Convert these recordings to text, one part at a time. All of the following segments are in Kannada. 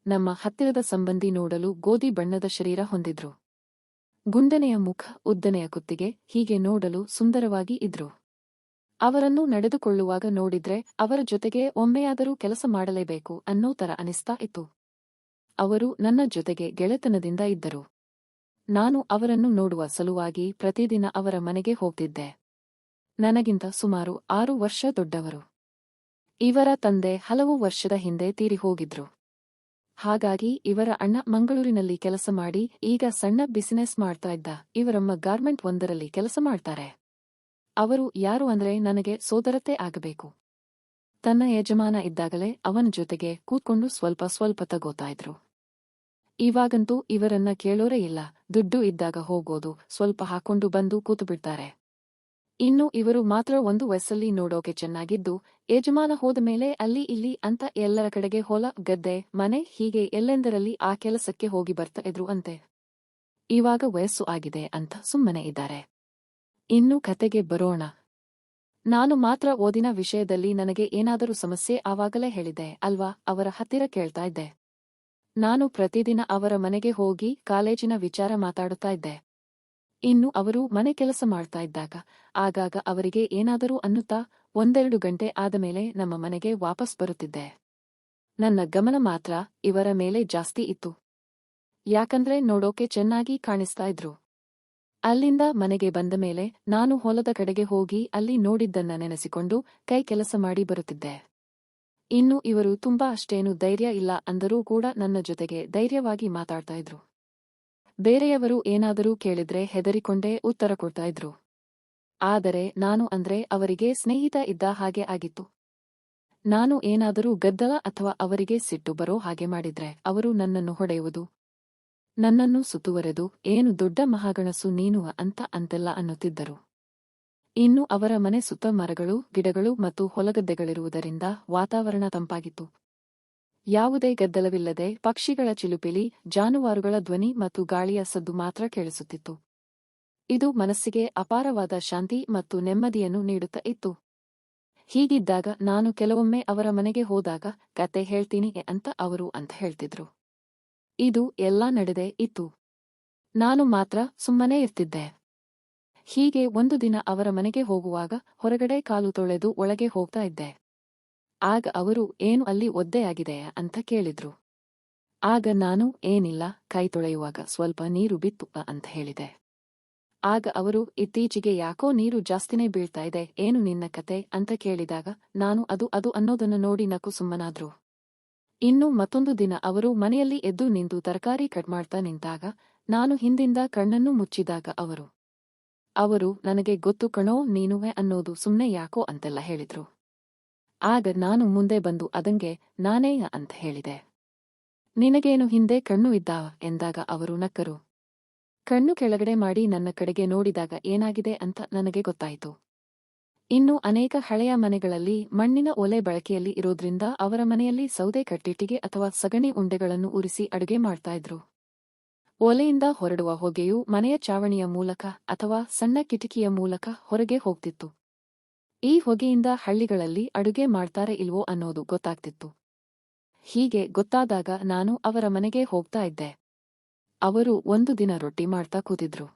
ನಮ್ಮ ಹತ್ತಿರದ ಸಂಬಂಧಿ ನೋಡಲು ಗೋಧಿ ಬಣ್ಣದ ಶರೀರ ಹೊಂದಿದ್ರು. ಗುಂಡನೆಯ ಮುಖ, ಉದ್ದನೆಯ ಕುತ್ತಿಗೆ, ಹೀಗೆ ನೋಡಲು ಸುಂದರವಾಗಿ ಇದ್ರು. ಅವರನ್ನು ನಡೆದುಕೊಳ್ಳುವಾಗ ನೋಡಿದ್ರೆ ಅವರ ಜೊತೆಗೆ ಒಮ್ಮೆಯಾದರೂ ಕೆಲಸ ಮಾಡಲೇಬೇಕು ಅನ್ನೋ ತರ ಅನಿಸ್ತಾ ಇತ್ತು. ಅವರು ನನ್ನ ಜೊತೆಗೆ ಗೆಳೆತನದಿಂದ ಇದ್ದರು. ನಾನು ಅವರನ್ನು ನೋಡುವ ಸಲುವಾಗಿ ಪ್ರತಿದಿನ ಅವರ ಮನೆಗೆ ಹೋಗ್ತಿದ್ದೆ. ನನಗಿಂತ ಸುಮಾರು 6 ವರ್ಷ ದೊಡ್ಡವರು. ಇವರ ತಂದೆ ಹಲವು ವರ್ಷದ ಹಿಂದೆ ತೀರಿ ಹೋಗಿದ್ರು. ಹಾಗಾಗಿ ಇವರ ಅಣ್ಣ ಮಂಗಳೂರಿನಲ್ಲಿ ಕೆಲಸ ಮಾಡಿ ಈಗ ಸಣ್ಣ ಬಿಸಿನೆಸ್ ಮಾಡ್ತಾ ಇದ್ದ. ಇವರಮ್ಮ ಗಾರ್ಮೆಂಟ್ ಒಂದರಲ್ಲಿ ಕೆಲಸ ಮಾಡ್ತಾರೆ. ಅವರು ಯಾರು ಅಂದ್ರೆ ನನಗೆ ಸೋದರತೆ ಆಗಬೇಕು. ತನ್ನ ಯಜಮಾನ ಇದ್ದಾಗಲೇ ಅವನ ಜೊತೆಗೆ ಕೂತ್ಕೊಂಡು ಸ್ವಲ್ಪ ತಗೋತಾ ಇದ್ರು. ಇವಾಗಂತೂ ಇವರನ್ನ ಕೇಳೋರೇ ಇಲ್ಲ. ದುಡ್ಡು ಇದ್ದಾಗ ಹೋಗೋದು, ಸ್ವಲ್ಪ ಹಾಕೊಂಡು ಬಂದು ಕೂತುಬಿಡ್ತಾರೆ. ಇನ್ನು ಇವರು ಮಾತ್ರ ಒಂದು ವಯಸ್ಸಲ್ಲಿ ನೋಡೋಕೆ ಚೆನ್ನಾಗಿದ್ದು, ಯಜಮಾನ ಹೋದ ಮೇಲೆ ಅಲ್ಲಿ ಇಲ್ಲಿ ಅಂತ ಎಲ್ಲರ ಕಡೆಗೆ ಹೊಲ, ಗದ್ದೆ, ಮನೆ ಹೀಗೆ ಎಲ್ಲೆಂದರಲ್ಲಿ ಆ ಕೆಲಸಕ್ಕೆ ಹೋಗಿ ಬರ್ತಾ ಇದ್ರು ಅಂತೆ. ಇವಾಗ ವಯಸ್ಸು ಆಗಿದೆ ಅಂತ ಸುಮ್ಮನೆ ಇದ್ದಾರೆ. ಇನ್ನು ಕತೆಗೆ ಬರೋಣ. ನಾನು ಮಾತ್ರ ಓದಿನ ವಿಷಯದಲ್ಲಿ ನನಗೆ ಏನಾದರೂ ಸಮಸ್ಯೆ ಆವಾಗಲೇ ಹೇಳಿದೆ ಅಲ್ವಾ, ಅವರ ಹತ್ತಿರ ಕೇಳ್ತಾ ಇದ್ದೆ. ನಾನು ಪ್ರತಿದಿನ ಅವರ ಮನೆಗೆ ಹೋಗಿ ಕಾಲೇಜಿನ ವಿಚಾರ ಮಾತಾಡುತ್ತಾ ಇದ್ದೆ. ಇನ್ನು ಅವರು ಮನೆ ಕೆಲಸ ಮಾಡ್ತಾ ಇದ್ದಾಗ ಆಗಾಗ ಅವರಿಗೆ ಏನಾದರೂ ಅನ್ನುತ್ತಾ 1-2 ಗಂಟೆ ಆದಮೇಲೆ ನಮ್ಮ ಮನೆಗೆ ವಾಪಸ್ ಬರುತ್ತಿದ್ದೆ. ನನ್ನ ಗಮನ ಮಾತ್ರ ಇವರ ಮೇಲೆ ಜಾಸ್ತಿ ಇತ್ತು. ಯಾಕಂದ್ರೆ ನೋಡೋಕೆ ಚೆನ್ನಾಗಿ ಕಾಣಿಸ್ತಾ ಇದ್ರು. ಅಲ್ಲಿಂದ ಮನೆಗೆ ಬಂದ ಮೇಲೆ ನಾನು ಹೊಲದ ಕಡೆಗೆ ಹೋಗಿ ಅಲ್ಲಿ ನೋಡಿದ್ದನ್ನ ನೆನೆಸಿಕೊಂಡು ಕೈ ಕೆಲಸ ಮಾಡಿ ಬರುತ್ತಿದ್ದೆ. ಇನ್ನು ಇವರು ತುಂಬಾ ಅಷ್ಟೇನು ಧೈರ್ಯ ಇಲ್ಲ ಅಂದರೂ ಕೂಡ ನನ್ನ ಜೊತೆಗೆ ಧೈರ್ಯವಾಗಿ ಮಾತಾಡ್ತಾ ಇದ್ರು. ಬೇರೆಯವರು ಏನಾದರೂ ಕೇಳಿದ್ರೆ ಹೆದರಿಕೊಂಡೇ ಉತ್ತರ ಕೊಡ್ತಾ ಇದ್ರು. ಆದರೆ ನಾನು ಅಂದ್ರೆ ಅವರಿಗೆ ಸ್ನೇಹಿತ ಇದ್ದ ಹಾಗೆ ಆಗಿತ್ತು. ನಾನು ಏನಾದರೂ ಗದ್ದಲ ಅಥವಾ ಅವರಿಗೆ ಸಿಟ್ಟು ಬರೋ ಹಾಗೆ ಮಾಡಿದ್ರೆ ಅವರು ನನ್ನನ್ನು ಹೊಡೆಯುವುದು, ನನ್ನನ್ನು ಸುತ್ತುವರೆದು ಏನು ದೊಡ್ಡ ಮಹಾಗಣಸು ನೀನು ಅಂತೆಲ್ಲ ಅನ್ನುತ್ತಿದ್ದರು. ಇನ್ನು ಅವರ ಮನೆ ಸುತ್ತ ಮರಗಳು, ಗಿಡಗಳು ಮತ್ತು ಹೊಲಗದ್ದೆಗಳಿರುವುದರಿಂದ ವಾತಾವರಣ ತಂಪಾಗಿತ್ತು. ಯಾವುದೇ ಗದ್ದಲವಿಲ್ಲದೆ ಪಕ್ಷಿಗಳ ಚಿಲುಪಿಲಿ, ಜಾನುವಾರುಗಳ ಧ್ವನಿ ಮತ್ತು ಗಾಳಿಯ ಸದ್ದು ಮಾತ್ರ ಕೇಳಿಸುತ್ತಿತ್ತು. ಇದು ಮನಸ್ಸಿಗೆ ಅಪಾರವಾದ ಶಾಂತಿ ಮತ್ತು ನೆಮ್ಮದಿಯನ್ನು ನೀಡುತ್ತಾ ಇತ್ತು. ಹೀಗಿದ್ದಾಗ ನಾನು ಕೆಲವೊಮ್ಮೆ ಅವರ ಮನೆಗೆ ಹೋದಾಗ ಕತೆ ಹೇಳ್ತೀನಿ ಅವರು ಹೇಳ್ತಿದ್ರು. ಇದು ಎಲ್ಲ ನಡೆದೇ ಇತ್ತು. ನಾನು ಮಾತ್ರ ಸುಮ್ಮನೆ ಇರ್ತಿದ್ದೆ. ಹೀಗೆ ಒಂದು ದಿನ ಅವರ ಮನೆಗೆ ಹೋಗುವಾಗ ಹೊರಗಡೆ ಕಾಲು ತೊಳೆದು ಒಳಗೆ ಹೋಗ್ತಾ ಇದ್ದೆ. ಆಗ ಅವರು ಏನು ಅಲ್ಲಿ ಒದ್ದೆಯಾಗಿದೆ ಅಂತ ಕೇಳಿದ್ರು. ಆಗ ನಾನು ಏನಿಲ್ಲ, ಕೈ ತೊಳೆಯುವಾಗ ಸ್ವಲ್ಪ ನೀರು ಬಿತ್ತು ಅಂತ ಹೇಳಿದೆ. ಆಗ ಅವರು ಇತ್ತೀಚೆಗೆ ಯಾಕೋ ನೀರು ಜಾಸ್ತಿನೇ ಬೀಳ್ತಾ ಇದೆ, ಏನು ನಿನ್ನ ಕತೆ ಅಂತ ಕೇಳಿದಾಗ ನಾನು ಅದು ಅನ್ನೋದನ್ನು ನೋಡಿ ನಕ್ಕು ಸುಮ್ಮನಾದ್ರು. ಇನ್ನು ಮತ್ತೊಂದು ದಿನ ಅವರು ಮನೆಯಲ್ಲಿ ಎದ್ದು ನಿಂತು ತರಕಾರಿ ಕಟ್ ಮಾಡ್ತಾ ನಿಂತಾಗ ನಾನು ಹಿಂದಿಂದ ಕಣ್ಣನ್ನು ಮುಚ್ಚಿದಾಗ ಅವರು ನನಗೆ ಗೊತ್ತು ಕಣೋ ನೀನುವೆ ಅನ್ನೋದು ಸುಮ್ನೆ ಯಾಕೋ ಅಂತೆಲ್ಲ ಹೇಳಿದ್ರು. ಆಗ ನಾನು ಮುಂದೆ ಬಂದು ಅದಂಗೆ ನಾನೇ ಅಂತ ಹೇಳಿದೆ. ನಿನಗೇನು ಹಿಂದೆ ಕಣ್ಣು ಇದ್ದಾವ ಎಂದಾಗ ಅವರು ನಕ್ಕರು. ಕಣ್ಣು ಕೆಳಗಡೆ ಮಾಡಿ ನನ್ನ ಕಡೆಗೆ ನೋಡಿದಾಗ ಏನಾಗಿದೆ ಅಂತ ನನಗೆ ಗೊತ್ತಾಯಿತು. ಇನ್ನು ಅನೇಕ ಹಳೆಯ ಮನೆಗಳಲ್ಲಿ ಮಣ್ಣಿನ ಒಲೆ ಬಳಕೆಯಲ್ಲಿ ಇರೋದ್ರಿಂದ ಅವರ ಮನೆಯಲ್ಲಿ ಸೌದೆ ಕಟ್ಟಿಟ್ಟಿಗೆ ಅಥವಾ ಸಗಣಿ ಉಂಡೆಗಳನ್ನು ಉರಿಸಿ ಅಡುಗೆ ಮಾಡ್ತಾ ಇದ್ರು. ಒಲೆಯಿಂದ ಹೊರಡುವ ಹೊಗೆಯು ಮನೆಯ ಚಾವಣಿಯ ಮೂಲಕ ಅಥವಾ ಸಣ್ಣ ಕಿಟಕಿಯ ಮೂಲಕ ಹೊರಗೆ ಹೋಗ್ತಿತ್ತು. ಈ ಹೊಗೆಯಿಂದ ಹಳ್ಳಿಗಳಲ್ಲಿ ಅಡುಗೆ ಮಾಡ್ತಾರೆ ಇಲ್ವೋ ಅನ್ನೋದು ಗೊತ್ತಾಗ್ತಿತ್ತು. ಹೀಗೆ ಗೊತ್ತಾದಾಗ ನಾನು ಅವರ ಮನೆಗೆ ಹೋಗ್ತಾ ಇದ್ದೆ. ಅವರು ಒಂದು ದಿನ ರೊಟ್ಟಿ ಮಾಡ್ತಾ ಕೂತಿದ್ರು.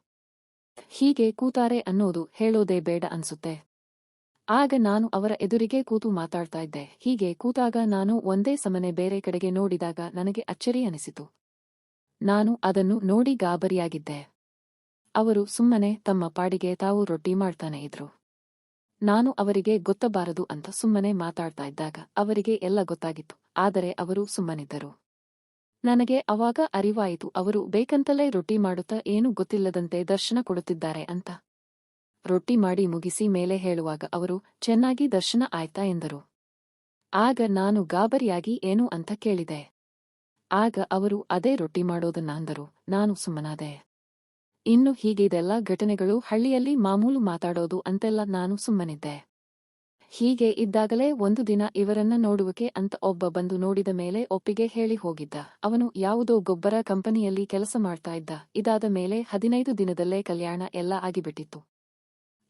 ಹೀಗೆ ಕೂತಾರೆ ಅನ್ನೋದು ಹೇಳೋದೇ ಬೇಡ ಅನ್ಸುತ್ತೆ. ಆಗ ನಾನು ಅವರ ಎದುರಿಗೆ ಕೂತು ಮಾತಾಡ್ತಾ ಇದ್ದೆ. ಹೀಗೆ ಕೂತಾಗ ನಾನು ಒಂದೇ ಸಮನೆ ಬೇರೆ ಕಡೆಗೆ ನೋಡಿದಾಗ ನನಗೆ ಅಚ್ಚರಿ ಅನಿಸಿತು. ನಾನು ಅದನ್ನು ನೋಡಿ ಗಾಬರಿಯಾಗಿದ್ದೆ. ಅವರು ಸುಮ್ಮನೆ ತಮ್ಮ ಪಾಡಿಗೆ ತಾವು ರೊಟ್ಟಿ ಮಾಡ್ತಾನೆ ಇದ್ರು. ನಾನು ಅವರಿಗೆ ಗೊತ್ತಬಾರದು ಅಂತ ಸುಮ್ಮನೆ ಮಾತಾಡ್ತಾ ಇದ್ದಾಗ ಅವರಿಗೆ ಎಲ್ಲ ಗೊತ್ತಾಗಿತ್ತು. ಆದರೆ ಅವರು ಸುಮ್ಮನಿದ್ದರು. ನನಗೆ ಅವಾಗ ಅರಿವಾಯಿತು ಅವರು ಬೇಕಂತಲೇ ರೊಟ್ಟಿ ಮಾಡುತ್ತಾ ಏನೂ ಗೊತ್ತಿಲ್ಲದಂತೆ ದರ್ಶನ ಕೊಡುತ್ತಿದ್ದಾರೆ ಅಂತ. ರೊಟ್ಟಿ ಮಾಡಿ ಮುಗಿಸಿ ಮೇಲೆ ಹೇಳುವಾಗ ಅವರು ಚೆನ್ನಾಗಿ ದರ್ಶನ ಆಯ್ತಾ ಎಂದರು. ಆಗ ನಾನು ಗಾಬರಿಯಾಗಿ ಏನು ಅಂತ ಕೇಳಿದೆ. ಆಗ ಅವರು ಅದೇ ರೊಟ್ಟಿ ಮಾಡೋದನ್ನ ಅಂದರು. ನಾನು ಸುಮ್ಮನಾದೆ. ಇನ್ನು ಹೀಗಿದೆಲ್ಲ ಘಟನೆಗಳು ಹಳ್ಳಿಯಲ್ಲಿ ಮಾಮೂಲು ಮಾತಾಡೋದು ಅಂತೆಲ್ಲ ನಾನು ಸುಮ್ಮನಿದ್ದೆ. ಹೀಗೆ ಇದ್ದಾಗಲೇ ಒಂದು ದಿನ ಇವರನ್ನ ನೋಡುವಕೆ ಅಂತ ಒಬ್ಬ ಬಂದು ನೋಡಿದ ಮೇಲೆ ಒಪ್ಪಿಗೆ ಹೇಳಿ ಹೋಗಿದ್ದ. ಅವನು ಯಾವುದೋ ಗೊಬ್ಬರ ಕಂಪನಿಯಲ್ಲಿ ಕೆಲಸ ಮಾಡ್ತಾ ಇದ್ದ. ಇದಾದ ಮೇಲೆ 15 ದಿನದಲ್ಲೇ ಕಲ್ಯಾಣ ಎಲ್ಲ ಆಗಿಬಿಟ್ಟಿತ್ತು.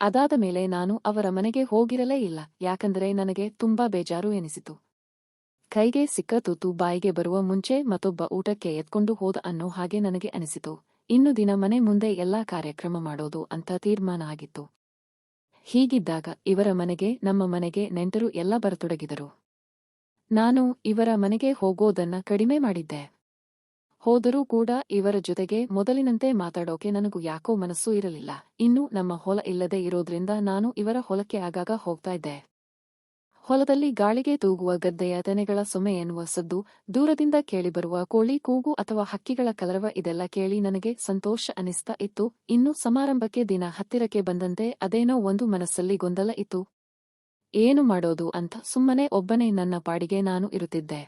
ಅದಾದ ಮೇಲೆ ನಾನು ಅವರ ಮನೆಗೆ ಹೋಗಿರಲೇ ಇಲ್ಲ. ಯಾಕಂದ್ರೆ ನನಗೆ ತುಂಬಾ ಬೇಜಾರು ಎನಿಸಿತು. ಕೈಗೆ ಸಿಕ್ಕ ತುತ್ತು ಬಾಯಿಗೆ ಬರುವ ಮುಂಚೆ ಮತ್ತೊಬ್ಬ ಊಟಕ್ಕೆ ಎತ್ಕೊಂಡು ಹೋದ ಅನ್ನೋ ಹಾಗೆ ನನಗೆ ಅನಿಸಿತು. ಇನ್ನು ದಿನ ಮನೆ ಮುಂದೆ ಎಲ್ಲಾ ಕಾರ್ಯಕ್ರಮ ಮಾಡೋದು ಅಂತ ತೀರ್ಮಾನ ಆಗಿತ್ತು. ಹೀಗಿದ್ದಾಗ ಇವರ ಮನೆಗೆ ನಮ್ಮ ಮನೆಗೆ ನೆಂಟರು ಎಲ್ಲ ಬರತೊಡಗಿದರು. ನಾನು ಇವರ ಮನೆಗೆ ಹೋಗೋದನ್ನ ಕಡಿಮೆ ಮಾಡಿದ್ದೆ. ಹೋದರೂ ಕೂಡ ಇವರ ಜೊತೆಗೆ ಮೊದಲಿನಂತೆ ಮಾತಾಡೋಕೆ ನನಗೂ ಯಾಕೋ ಮನಸ್ಸು ಇರಲಿಲ್ಲ. ಇನ್ನು ನಮ್ಮ ಹೊಲ ಇಲ್ಲದೆ ಇರೋದ್ರಿಂದ ನಾನು ಇವರ ಹೊಲಕ್ಕೆ ಆಗಾಗ ಹೋಗ್ತಾ ಇದ್ದೆ. ಹೊಲದಲ್ಲಿ ಗಾಳಿಗೆ ತೂಗುವ ಗದ್ದೆಯ ತೆನೆಗಳ ಸೊಮೆ ಎನ್ನುವ ಸದ್ದು, ದೂರದಿಂದ ಕೇಳಿಬರುವ ಕೋಳಿ ಕೂಗು ಅಥವಾ ಹಕ್ಕಿಗಳ ಕಲರವ ಇದೆಲ್ಲ ಕೇಳಿ ನನಗೆ ಸಂತೋಷ ಅನಿಸ್ತಾ ಇತ್ತು. ಇನ್ನು ಸಮಾರಂಭಕ್ಕೆ ದಿನ ಹತ್ತಿರಕ್ಕೆ ಬಂದಂತೆ ಅದೇನೋ ಒಂದು ಮನಸ್ಸಲ್ಲಿ ಗೊಂದಲ ಇತ್ತು. ಏನು ಮಾಡೋದು ಅಂತ ಸುಮ್ಮನೆ ಒಬ್ಬನೇ ನನ್ನ ಪಾಡಿಗೆ ನಾನು ಇರುತ್ತಿದ್ದೆ.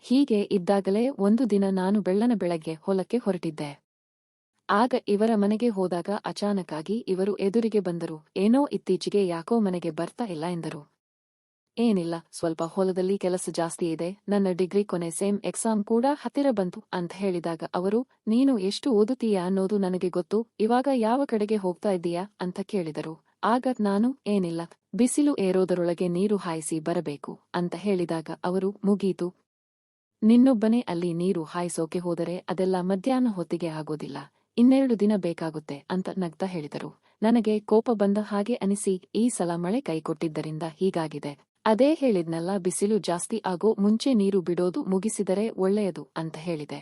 ಹೀಗೆ ಇದ್ದಾಗಲೇ ಒಂದು ದಿನ ನಾನು ಬೆಳ್ಳನ ಬೆಳಗ್ಗೆ ಹೊಲಕ್ಕೆ ಹೊರಟಿದ್ದೆ. ಆಗ ಇವರ ಮನೆಗೆ ಹೋದಾಗ ಅಚಾನಕ್ಕಾಗಿ ಇವರು ಎದುರಿಗೆ ಬಂದರು. ಏನೋ ಇತ್ತೀಚೆಗೆ ಯಾಕೋ ಮನೆಗೆ ಬರ್ತಾ ಇಲ್ಲ ಎಂದರು. ಏನಿಲ್ಲ, ಸ್ವಲ್ಪ ಹೊಲದಲ್ಲಿ ಕೆಲಸ ಜಾಸ್ತಿ ಇದೆ, ನನ್ನ ಡಿಗ್ರಿ ಕೊನೆ ಸೇಮ್ ಎಕ್ಸಾಮ್ ಕೂಡ ಹತ್ತಿರ ಬಂತು ಅಂತ ಹೇಳಿದಾಗ ಅವರು, ನೀನು ಎಷ್ಟು ಓದುತ್ತೀಯಾ ಅನ್ನೋದು ನನಗೆ ಗೊತ್ತು, ಇವಾಗ ಯಾವ ಕಡೆಗೆ ಹೋಗ್ತಾ ಇದ್ದೀಯಾ ಅಂತ ಕೇಳಿದರು. ಆಗ ನಾನು, ಏನಿಲ್ಲ, ಬಿಸಿಲು ಏರೋದರೊಳಗೆ ನೀರು ಹಾಯಿಸಿ ಬರಬೇಕು ಅಂತ ಹೇಳಿದಾಗ ಅವರು, ಮುಗೀತು, ನಿನ್ನೊಬ್ಬನೇ ಅಲ್ಲಿ ನೀರು ಹಾಯಿಸೋಕೆ ಹೋದರೆ ಅದೆಲ್ಲ ಮಧ್ಯಾಹ್ನ ಹೊತ್ತಿಗೆ ಆಗೋದಿಲ್ಲ, 2 ದಿನ ಬೇಕಾಗುತ್ತೆ ಅಂತ ನಗ್ತಾ ಹೇಳಿದರು. ನನಗೆ ಕೋಪ ಬಂದ ಹಾಗೆ ಅನಿಸಿ, ಈ ಸಲ ಮಳೆ ಕೈಕೊಟ್ಟಿದ್ದರಿಂದ ಹೀಗಾಗಿದೆ. ಅದೇ ಹೇಳಿದ್ನಲ್ಲ, ಬಿಸಿಲು ಜಾಸ್ತಿ ಆಗೋ ಮುಂಚೆ ನೀರು ಬಿಡೋದು ಮುಗಿಸಿದರೆ ಒಳ್ಳೆಯದು ಅಂತ ಹೇಳಿದೆ.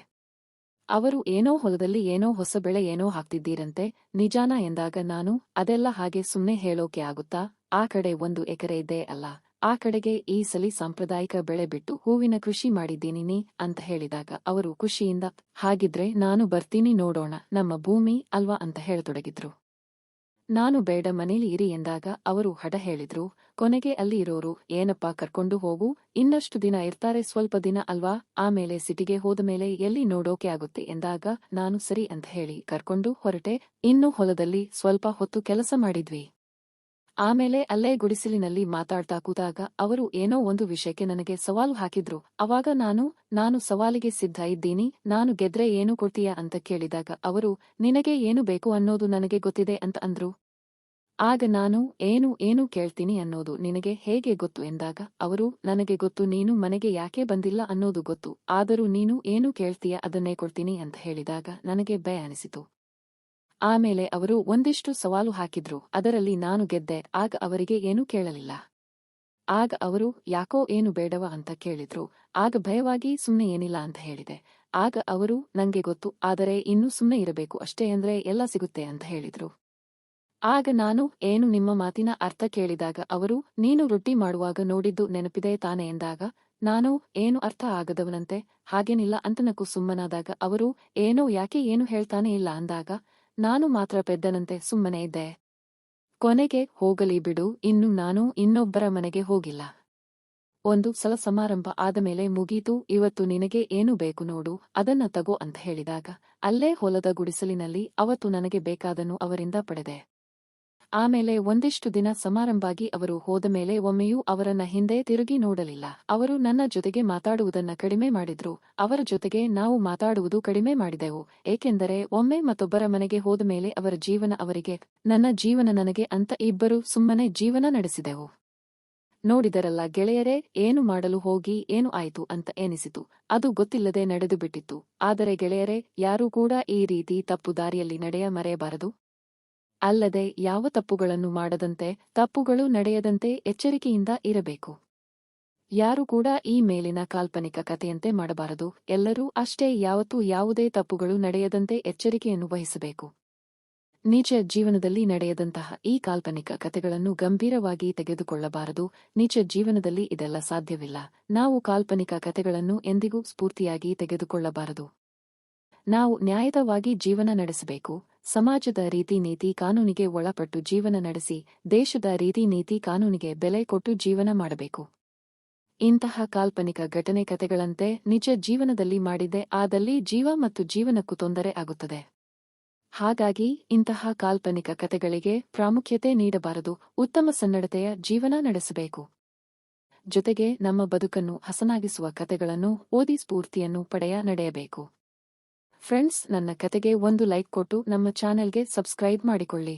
ಅವರು ಏನೋ ಹೊಲದಲ್ಲಿ ಏನೋ ಹೊಸ ಬೆಳೆ ಏನೋ ಹಾಕ್ತಿದ್ದೀರಂತೆ, ನಿಜಾನಾ ಎಂದಾಗ ನಾನು, ಅದೆಲ್ಲ ಹಾಗೆ ಸುಮ್ನೆ ಹೇಳೋಕೆ ಆಗುತ್ತಾ, ಆ ಕಡೆ 1 ಎಕರೆ ಇದ್ದೇ ಅಲ್ಲ, ಆ ಕಡೆಗೆ ಈ ಸಲಿ ಸಾಂಪ್ರದಾಯಿಕ ಬೆಳೆ ಬಿಟ್ಟು ಹೂವಿನ ಕೃಷಿ ಮಾಡಿದ್ದೀನಿ ಅಂತ ಹೇಳಿದಾಗ ಅವರು ಖುಷಿಯಿಂದ, ಹಾಗಿದ್ರೆ ನಾನು ಬರ್ತೀನಿ ನೋಡೋಣ, ನಮ್ಮ ಭೂಮಿ ಅಲ್ವಾ ಅಂತ ಹೇಳತೊಡಗಿದ್ರು. ನಾನು ಬೇಡ ಮನೇಲಿ ಇರಿ ಎಂದಾಗ ಅವರು ಹಠ ಹೇಳಿದ್ರು. ಕೊನೆಗೆ ಅಲ್ಲಿ ಇರೋರು, ಏನಪ್ಪಾ ಕರ್ಕೊಂಡು ಹೋಗು, ಇನ್ನಷ್ಟು ದಿನ ಇರ್ತಾರೆ, ಸ್ವಲ್ಪ ದಿನ ಅಲ್ವಾ, ಆಮೇಲೆ ಸಿಟಿಗೆ ಹೋದಮೇಲೆ ಎಲ್ಲಿ ನೋಡೋಕೆ ಆಗುತ್ತೆ ಎಂದಾಗ ನಾನು ಸರಿ ಅಂತ ಹೇಳಿ ಕರ್ಕೊಂಡು ಹೊರಟೆ. ಇನ್ನು ಹೊಲದಲ್ಲಿ ಸ್ವಲ್ಪ ಹೊತ್ತು ಕೆಲಸ ಮಾಡಿದ್ವಿ. ಆಮೇಲೆ ಅಲ್ಲೇ ಗುಡಿಸಲಿನಲ್ಲಿ ಮಾತಾಡ್ತಾ ಕೂತಾಗ ಅವರು ಏನೋ ಒಂದು ವಿಷಯಕ್ಕೆ ನನಗೆ ಸವಾಲು ಹಾಕಿದ್ರು. ಅವಾಗ ನಾನು ಸವಾಲಿಗೆ ಸಿದ್ಧ ಇದ್ದೀನಿ, ನಾನು ಗೆದ್ರೆ ಏನು ಕೊಡ್ತೀಯಾ ಅಂತ ಕೇಳಿದಾಗ ಅವರು, ನಿನಗೆ ಏನು ಬೇಕು ಅನ್ನೋದು ನನಗೆ ಗೊತ್ತಿದೆ ಅಂತ ಅಂದ್ರು. ಆಗ ನಾನು, ಏನು ಕೇಳ್ತೀನಿ ಅನ್ನೋದು ನಿನಗೆ ಹೇಗೆ ಗೊತ್ತು ಎಂದಾಗ ಅವರು, ನನಗೆ ಗೊತ್ತು ನೀನು ಮನೆಗೆ ಯಾಕೆ ಬಂದಿಲ್ಲ ಅನ್ನೋದು ಗೊತ್ತು, ಆದರೂ ನೀನು ಏನು ಕೇಳ್ತೀಯ ಅದನ್ನೇ ಕೊಡ್ತೀನಿ ಅಂತ ಹೇಳಿದಾಗ ನನಗೆ ಭಯ ಅನಿಸಿತು. ಆಮೇಲೆ ಅವರು ಒಂದಿಷ್ಟು ಸವಾಲು ಹಾಕಿದ್ರು, ಅದರಲ್ಲಿ ನಾನು ಗೆದ್ದೆ. ಆಗ ಅವರಿಗೆ ಏನೂ ಕೇಳಲಿಲ್ಲ. ಆಗ ಅವರು, ಯಾಕೋ ಏನು ಬೇಡವಾ ಅಂತ ಕೇಳಿದ್ರು. ಆಗ ಭಯವಾಗಿ ಸುಮ್ನೆ ಏನಿಲ್ಲ ಅಂತ ಹೇಳಿದೆ. ಆಗ ಅವರು, ನಂಗೆ ಗೊತ್ತು, ಆದರೆ ಇನ್ನೂ ಸುಮ್ನೆ ಇರಬೇಕು ಅಷ್ಟೇ ಅಂದ್ರೆ ಎಲ್ಲ ಸಿಗುತ್ತೆ ಅಂತ ಹೇಳಿದ್ರು. ಆಗ ನಾನು, ಏನು ನಿಮ್ಮ ಮಾತಿನ ಅರ್ಥ ಕೇಳಿದಾಗ ಅವರು, ನೀನು ರೊಟ್ಟಿ ಮಾಡುವಾಗ ನೋಡಿದ್ದು ನೆನಪಿದೆ ತಾನೆ ಎಂದಾಗ ನಾನು, ಏನು ಅರ್ಥ ಆಗದವನಂತೆ, ಹಾಗೇನಿಲ್ಲ ಅಂತ ನಕ್ಕು ಸುಮ್ಮನಾದಾಗ ಅವರು, ಯಾಕೆ ಏನು ಹೇಳ್ತಾನೆ ಇಲ್ಲ ಅಂದಾಗ ನಾನು ಮಾತ್ರ ಪೆದ್ದನಂತೆ ಸುಮ್ಮನೆ ಇದ್ದೆ. ಕೊನೆಗೆ, ಹೋಗಲಿ ಬಿಡು, ಇನ್ನು ನಾನು ಇನ್ನೊಬ್ಬರ ಮನೆಗೆ ಹೋಗಿಲ್ಲ. ಒಂದು ಸಲ ಸಮಾರಂಭ ಆದಮೇಲೆ ಮುಗೀತು, ಇವತ್ತು ನಿನಗೆ ಏನು ಬೇಕು ನೋಡು, ಅದನ್ನ ತಗೋ ಅಂತ ಹೇಳಿದಾಗ ಅಲ್ಲೇ ಹೊಲದ ಗುಡಿಸಲಿನಲ್ಲಿ ಅವತ್ತು ನನಗೆ ಬೇಕಾದನ್ನು ಅವರಿಂದ ಪಡೆದೆ. ಆಮೇಲೆ ಒಂದಿಷ್ಟು ದಿನ ಸಮಾರಂಭಾಗಿ ಅವರು ಹೋದಮೇಲೆ ಒಮ್ಮೆಯೂ ಅವರನ್ನ ಹಿಂದೆ ತಿರುಗಿ ನೋಡಲಿಲ್ಲ. ಅವರು ನನ್ನ ಜೊತೆಗೆ ಮಾತಾಡುವುದನ್ನ ಕಡಿಮೆ ಮಾಡಿದ್ರು. ಅವರ ಜೊತೆಗೆ ನಾವು ಮಾತಾಡುವುದು ಕಡಿಮೆ ಮಾಡಿದೆವು. ಏಕೆಂದರೆ ಒಮ್ಮೆ ಮತ್ತೊಬ್ಬರ ಮನೆಗೆ ಹೋದಮೇಲೆ ಅವರ ಜೀವನ ಅವರಿಗೆ, ನನ್ನ ಜೀವನ ನನಗೆ ಅಂತ ಇಬ್ಬರು ಸುಮ್ಮನೆ ಜೀವನ ನಡೆಸಿದೆವು. ನೋಡಿದರಲ್ಲ ಗೆಳೆಯರೇ, ಏನು ಮಾಡಲು ಹೋಗಿ ಏನು ಆಯ್ತು ಅಂತ ಎನಿಸಿತು. ಅದು ಗೊತ್ತಿಲ್ಲದೆ ನಡೆದು ಬಿಟ್ಟಿತ್ತು. ಆದರೆ ಗೆಳೆಯರೇ, ಯಾರೂ ಕೂಡ ಈ ರೀತಿ ತಪ್ಪು ದಾರಿಯಲ್ಲಿ ಮರೆಯಬಾರದು. ಅಲ್ಲದೆ ಯಾವ ತಪ್ಪುಗಳನ್ನು ಮಾಡದಂತೆ, ತಪ್ಪುಗಳು ನಡೆಯದಂತೆ ಎಚ್ಚರಿಕೆಯಿಂದ ಇರಬೇಕು. ಯಾರು ಕೂಡ ಈ ಮೇಲಿನ ಕಾಲ್ಪನಿಕ ಕಥೆಯಂತೆ ಮಾಡಬಾರದು. ಎಲ್ಲರೂ ಅಷ್ಟೇ, ಯಾವತ್ತೂ ಯಾವುದೇ ತಪ್ಪುಗಳು ನಡೆಯದಂತೆ ಎಚ್ಚರಿಕೆಯನ್ನು ವಹಿಸಬೇಕು. ನಿಜ ಜೀವನದಲ್ಲಿ ನಡೆಯದಂತಹ ಈ ಕಾಲ್ಪನಿಕ ಕಥೆಗಳನ್ನು ಗಂಭೀರವಾಗಿ ತೆಗೆದುಕೊಳ್ಳಬಾರದು. ನಿಜ ಜೀವನದಲ್ಲಿ ಇದೆಲ್ಲ ಸಾಧ್ಯವಿಲ್ಲ. ನಾವು ಕಾಲ್ಪನಿಕ ಕಥೆಗಳನ್ನು ಎಂದಿಗೂ ಸ್ಫೂರ್ತಿಯಾಗಿ ತೆಗೆದುಕೊಳ್ಳಬಾರದು. ನಾವು ನ್ಯಾಯಯುತವಾಗಿ ಜೀವನ ನಡೆಸಬೇಕು. ಸಮಾಜದ ರೀತಿ ನೀತಿ ಕಾನೂನಿಗೆ ಒಳಪಟ್ಟು ಜೀವನ ನಡೆಸಿ, ದೇಶದ ರೀತಿ ನೀತಿ ಕಾನೂನಿಗೆ ಬೆಲೆ ಕೊಟ್ಟು ಜೀವನ ಮಾಡಬೇಕು. ಇಂತಹ ಕಾಲ್ಪನಿಕ ಘಟನೆ ಕಥೆಗಳಂತೆ ನಿಜ ಜೀವನದಲ್ಲಿ ಮಾಡಿದ್ದೇ ಆದಲ್ಲಿ ಜೀವ ಮತ್ತು ಜೀವನಕ್ಕೂ ತೊಂದರೆ ಆಗುತ್ತದೆ. ಹಾಗಾಗಿ ಇಂತಹ ಕಾಲ್ಪನಿಕ ಕಥೆಗಳಿಗೆ ಪ್ರಾಮುಖ್ಯತೆ ನೀಡಬಾರದು. ಉತ್ತಮ ಸನ್ನಡತೆಯ ಜೀವನ ನಡೆಸಬೇಕು. ಜೊತೆಗೆ ನಮ್ಮ ಬದುಕನ್ನು ಹಸನಾಗಿಸುವ ಕಥೆಗಳನ್ನು ಓದಿ ಸ್ಫೂರ್ತಿಯನ್ನು ನಡೆಯಬೇಕು. ಫ್ರೆಂಡ್ಸ್, ನನ್ನ ಕತೆಗೆ ಒಂದು ಲೈಕ್ ಕೊಟ್ಟು ನಮ್ಮ ಚಾನೆಲ್ಗೆ ಸಬ್ಸ್ಕ್ರೈಬ್ ಮಾಡಿಕೊಳ್ಳಿ.